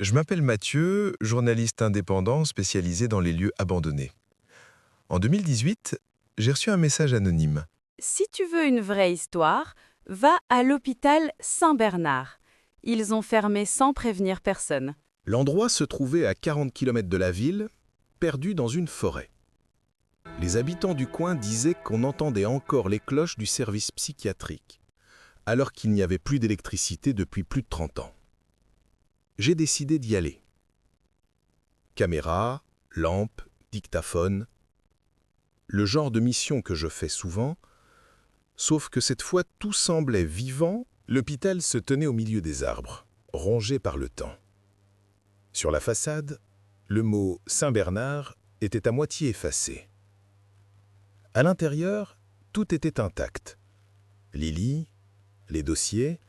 Je m'appelle Mathieu, journaliste indépendant spécialisé dans les lieux abandonnés. En 2018, j'ai reçu un message anonyme. Si tu veux une vraie histoire, va à l'hôpital Saint-Bernard. Ils ont fermé sans prévenir personne. L'endroit se trouvait à 40 km de la ville, perdu dans une forêt. Les habitants du coin disaient qu'on entendait encore les cloches du service psychiatrique, alors qu'il n'y avait plus d'électricité depuis plus de 30 ans. J'ai décidé d'y aller. Caméra, lampe, dictaphone. Le genre de mission que je fais souvent, sauf que cette fois tout semblait vivant. L'hôpital se tenait au milieu des arbres, rongé par le temps. Sur la façade, le mot Saint-Bernard était à moitié effacé. À l'intérieur, tout était intact. Les lits, les dossiers,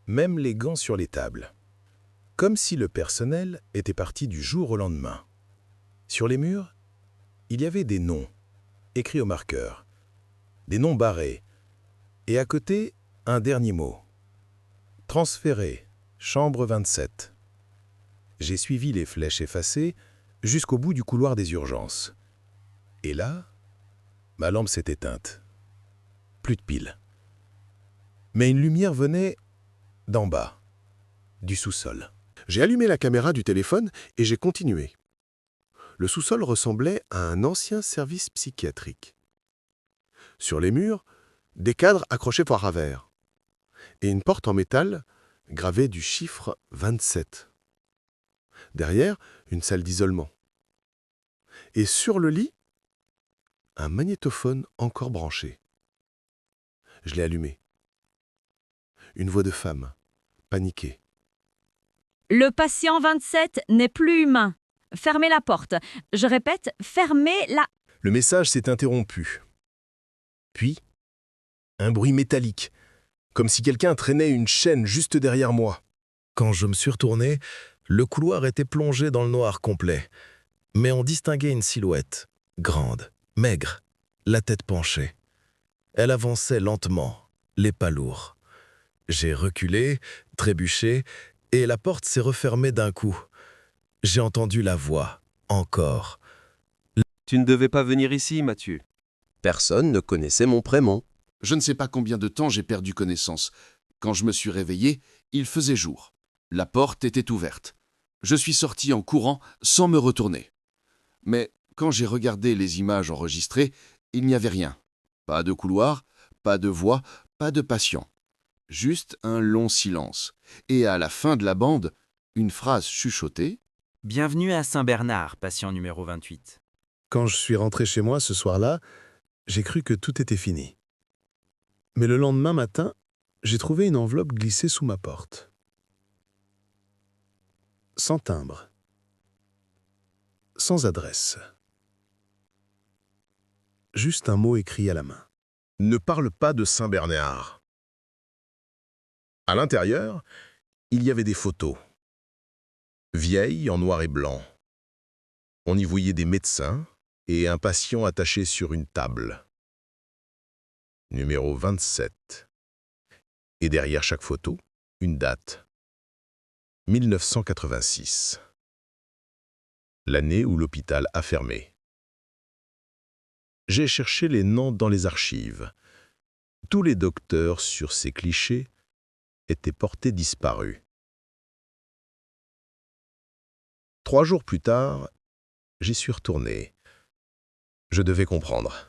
même les gants sur les tables. Comme si le personnel était parti du jour au lendemain. Sur les murs, il y avait des noms, écrits au marqueur, des noms barrés, et à côté, un dernier mot. Transféré, chambre 27. J'ai suivi les flèches effacées jusqu'au bout du couloir des urgences. Et là, ma lampe s'est éteinte. Plus de pile. Mais une lumière venait d'en bas, du sous-sol. J'ai allumé la caméra du téléphone et j'ai continué. Le sous-sol ressemblait à un ancien service psychiatrique. Sur les murs, des cadres accrochés par travers et une porte en métal gravée du chiffre 27. Derrière, une salle d'isolement. Et sur le lit, un magnétophone encore branché. Je l'ai allumé. Une voix de femme, paniquée. Le patient 27 n'est plus humain. Fermez la porte. Je répète, fermez la... Le message s'est interrompu. Puis, un bruit métallique, comme si quelqu'un traînait une chaîne juste derrière moi. Quand je me suis retourné, le couloir était plongé dans le noir complet, mais on distinguait une silhouette, grande, maigre, la tête penchée. Elle avançait lentement, les pas lourds. J'ai reculé, trébuché, et la porte s'est refermée d'un coup. J'ai entendu la voix, encore. Tu ne devais pas venir ici, Mathieu. Personne ne connaissait mon prénom. Je ne sais pas combien de temps j'ai perdu connaissance. Quand je me suis réveillé, il faisait jour. La porte était ouverte. Je suis sorti en courant sans me retourner. Mais quand j'ai regardé les images enregistrées, il n'y avait rien. Pas de couloir, pas de voix, pas de patient. Juste un long silence. Et à la fin de la bande, une phrase chuchotée. Bienvenue à Saint-Bernard, patient numéro 28. Quand je suis rentré chez moi ce soir-là, j'ai cru que tout était fini. Mais le lendemain matin, j'ai trouvé une enveloppe glissée sous ma porte. Sans timbre. Sans adresse. Juste un mot écrit à la main. Ne parle pas de Saint-Bernard. À l'intérieur, il y avait des photos. Vieilles en noir et blanc. On y voyait des médecins et un patient attaché sur une table. Numéro 27. Et derrière chaque photo, une date. 1986. L'année où l'hôpital a fermé. J'ai cherché les noms dans les archives. Tous les docteurs sur ces clichés étaient portés disparus. 3 jours plus tard, j'y suis retourné. Je devais comprendre.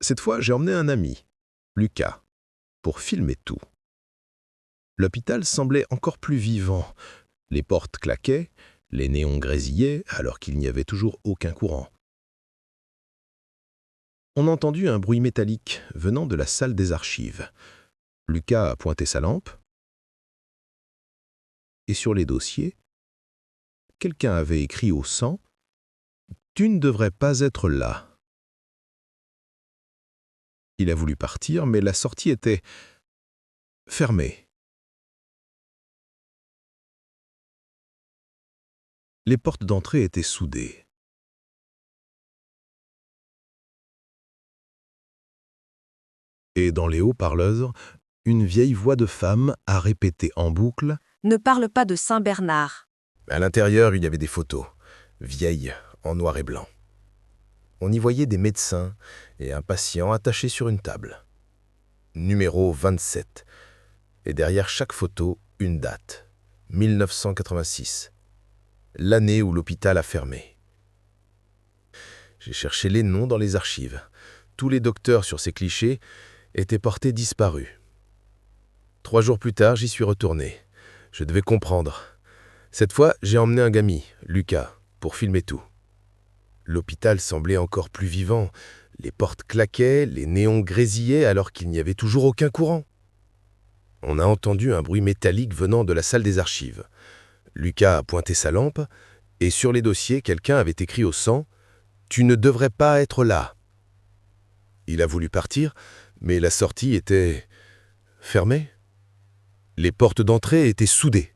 Cette fois, j'ai emmené un ami, Lucas, pour filmer tout. L'hôpital semblait encore plus vivant. Les portes claquaient, les néons grésillaient alors qu'il n'y avait toujours aucun courant. On a entendu un bruit métallique venant de la salle des archives. Lucas a pointé sa lampe. Et sur les dossiers, quelqu'un avait écrit au sang « Tu ne devrais pas être là ». Il a voulu partir, mais la sortie était fermée. Les portes d'entrée étaient soudées. Et dans les haut-parleurs, une vieille voix de femme a répété en boucle Ne parle pas de Saint-Bernard. À l'intérieur, il y avait des photos, vieilles, en noir et blanc. On y voyait des médecins et un patient attachés sur une table. Numéro 27. Et derrière chaque photo, une date. 1986. L'année où l'hôpital a fermé. J'ai cherché les noms dans les archives. Tous les docteurs sur ces clichés étaient portés disparus. 3 jours plus tard, j'y suis retourné. Je devais comprendre. Cette fois, j'ai emmené un gami, Lucas, pour filmer tout. L'hôpital semblait encore plus vivant. Les portes claquaient, les néons grésillaient alors qu'il n'y avait toujours aucun courant. On a entendu un bruit métallique venant de la salle des archives. Lucas a pointé sa lampe, et sur les dossiers, quelqu'un avait écrit au sang « Tu ne devrais pas être là ». Il a voulu partir, mais la sortie était fermée. Les portes d'entrée étaient soudées,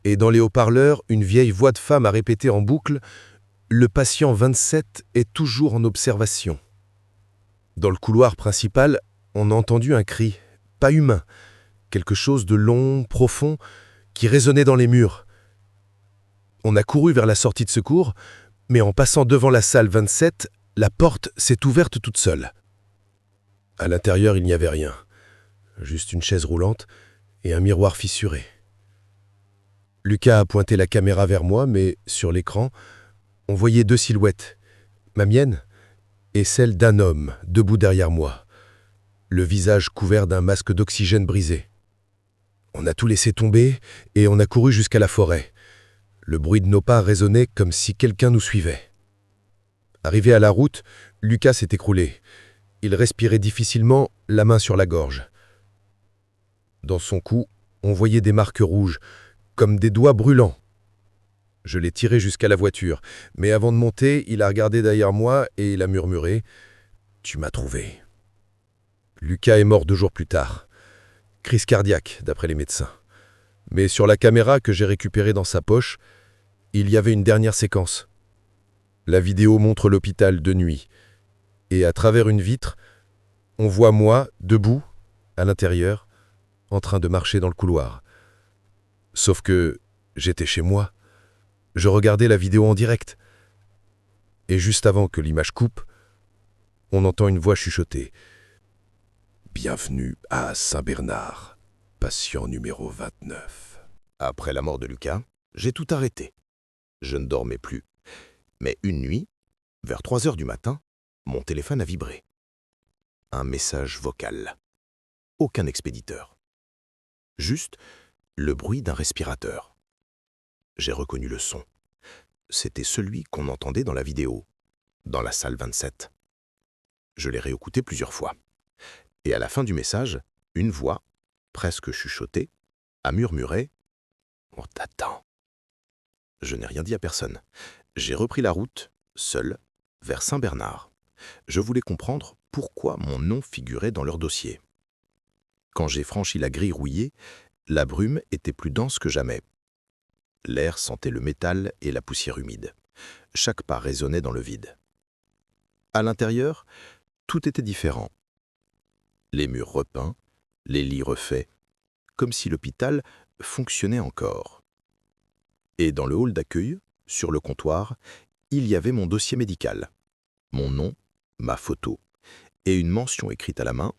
et dans les haut-parleurs, une vieille voix de femme a répété en boucle « Le patient 27 est toujours en observation ». Dans le couloir principal, on a entendu un cri, pas humain, quelque chose de long, profond, qui résonnait dans les murs. On a couru vers la sortie de secours, mais en passant devant la salle 27, la porte s'est ouverte toute seule. À l'intérieur, il n'y avait rien, juste une chaise roulante et un miroir fissuré. Lucas a pointé la caméra vers moi, mais sur l'écran, on voyait 2 silhouettes, ma mienne et celle d'un homme debout derrière moi, le visage couvert d'un masque d'oxygène brisé. On a tout laissé tomber et on a couru jusqu'à la forêt. Le bruit de nos pas résonnait comme si quelqu'un nous suivait. Arrivé à la route, Lucas s'est écroulé. Il respirait difficilement, la main sur la gorge. Dans son cou, on voyait des marques rouges, comme des doigts brûlants. Je l'ai tiré jusqu'à la voiture, mais avant de monter, il a regardé derrière moi et il a murmuré « Tu m'as trouvé ». Lucas est mort 2 jours plus tard. Crise cardiaque, d'après les médecins. Mais sur la caméra que j'ai récupérée dans sa poche, il y avait une dernière séquence. La vidéo montre l'hôpital de nuit. Et à travers une vitre, on voit moi, debout, à l'intérieur, en train de marcher dans le couloir. Sauf que j'étais chez moi. Je regardais la vidéo en direct. Et juste avant que l'image coupe, on entend une voix chuchoter. « Bienvenue à Saint-Bernard, patient numéro 29. » Après la mort de Lucas, j'ai tout arrêté. Je ne dormais plus. Mais une nuit, vers 3 heures du matin, mon téléphone a vibré. Un message vocal. Aucun expéditeur. Juste le bruit d'un respirateur. J'ai reconnu le son. C'était celui qu'on entendait dans la vidéo, dans la salle 27. Je l'ai réécouté plusieurs fois. Et à la fin du message, une voix, presque chuchotée, a murmuré « On t'attend ». Je n'ai rien dit à personne. J'ai repris la route, seul, vers Saint-Bernard. Je voulais comprendre pourquoi mon nom figurait dans leur dossier. Quand j'ai franchi la grille rouillée, la brume était plus dense que jamais. L'air sentait le métal et la poussière humide. Chaque pas résonnait dans le vide. À l'intérieur, tout était différent. Les murs repeints, les lits refaits, comme si l'hôpital fonctionnait encore. Et dans le hall d'accueil, sur le comptoir, il y avait mon dossier médical, mon nom, ma photo, et une mention écrite à la main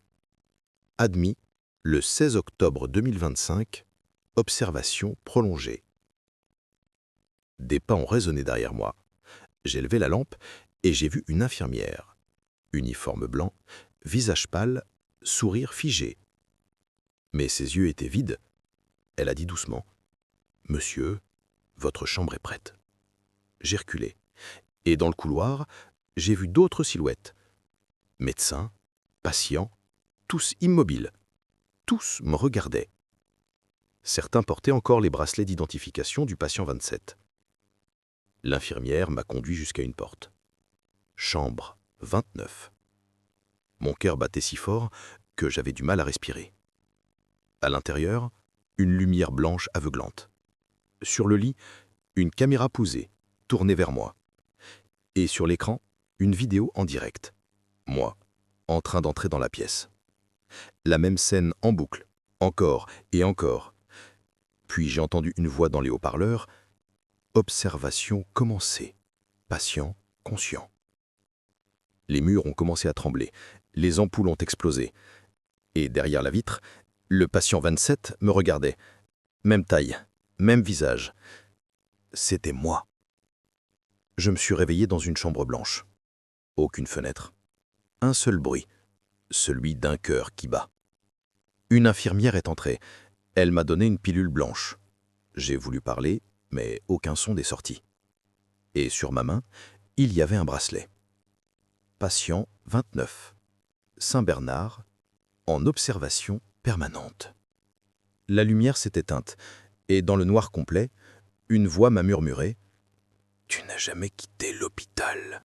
« Admis le 16 octobre 2025, observation prolongée ». Des pas ont résonné derrière moi. J'ai levé la lampe et j'ai vu une infirmière. Uniforme blanc, visage pâle, sourire figé. Mais ses yeux étaient vides. Elle a dit doucement « Monsieur, votre chambre est prête ». J'ai reculé. Et dans le couloir, j'ai vu d'autres silhouettes. Médecins, patients, tous immobiles. Tous me regardaient. Certains portaient encore les bracelets d'identification du patient 27. L'infirmière m'a conduit jusqu'à une porte. Chambre 29. Mon cœur battait si fort que j'avais du mal à respirer. À l'intérieur, une lumière blanche aveuglante. Sur le lit, une caméra posée, tournée vers moi. Et sur l'écran, une vidéo en direct. Moi, en train d'entrer dans la pièce. La même scène en boucle, encore et encore. Puis j'ai entendu une voix dans les haut-parleurs. Observation commencée. Patient, conscient. Les murs ont commencé à trembler. Les ampoules ont explosé. Et derrière la vitre, le patient 27 me regardait. Même taille, même visage. C'était moi. Je me suis réveillé dans une chambre blanche. Aucune fenêtre. Un seul bruit, celui d'un cœur qui bat. Une infirmière est entrée. Elle m'a donné une pilule blanche. J'ai voulu parler, mais aucun son n'est sorti. Et sur ma main, il y avait un bracelet. Patient 29. Saint-Bernard, en observation permanente. La lumière s'est éteinte, et dans le noir complet, une voix m'a murmuré « Tu n'as jamais quitté l'hôpital ».